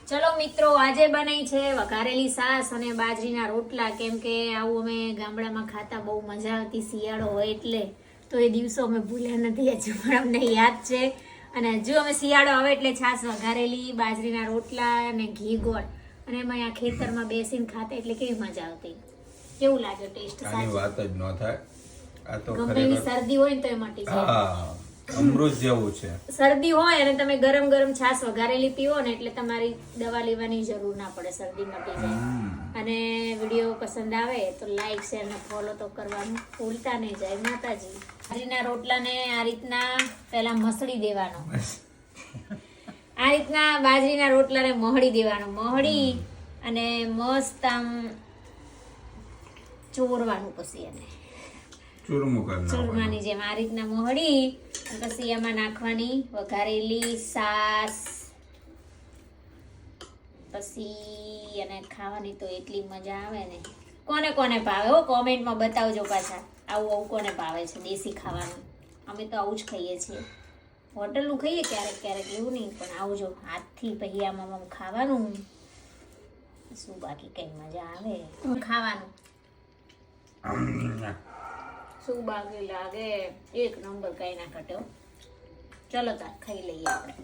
ચલો મિત્રો, આજે બનાવી છે વઘારેલી છાશ અને બાજરીના રોટલા. કેમ કે આવું અમે ગામડામાં ખાતા બહુ મજા આવતી, શિયાળો હોય એટલે. તો એ દિવસો અમે ભૂલ્યા નથી, હજુ પણ અમને યાદ છે. અને હજુ અમે શિયાળો આવે એટલે છાશ વઘારેલી, બાજરીના રોટલા અને ઘી ગોળ, અને એમાં આ ખેતરમાં બેસીને ખાતા એટલે કેવી મજા આવતી. કેવું લાગે ટેસ્ટ? આની વાત જ ન થાય. આ તો ગમે એવી શરદી હોય ને તો એ મટી જાય. હા, અમૃત જેવું છે. શરદી હોય અને તમે ગરમ ગરમ છાશ વઘારેલી પીવો ને એટલે તમારી દવા લેવાની જરૂર ના પડે, શરદી મટી જાય. અને વિડીયો પસંદ આવે તો લાઈક શેર ને ફોલો તો કરવાનું ભૂલતા નહીં. જાય માતાજી. બાજરીના રોટલાને આ રીતના પહેલા મસળી દેવાનો. આ રીતના બાજરીના રોટલાને મોહળી દેવાનો. મોહળી અને મસ્ત આમ ચોરવાનું, પછી એને ચૂરમાની જેમ આ રીતના મોહળી, પછી એમાં નાખવાની વઘારેલી છાશ, પછી અને ખાવાની તો એટલી મજા આવે ને. કોને કોને ભાવે હો કોમેન્ટમાં બતાવજો પાછા. આવું કોને ભાવે છે દેશી ખાવાનું? અમે તો આવું જ ખાઈએ છીએ. હોટલનું ખાઈએ ક્યારેક ક્યારેક, એવું નહીં, પણ આવજો હાથથી પછી આમાં ખાવાનું શું, બાકી કઈ મજા આવે ખાવાનું. શું બાકી લાગે, એક નંબર કઈ ના ઘટ્યો. ચલો તાર ખાઈ લઈએ આપણે.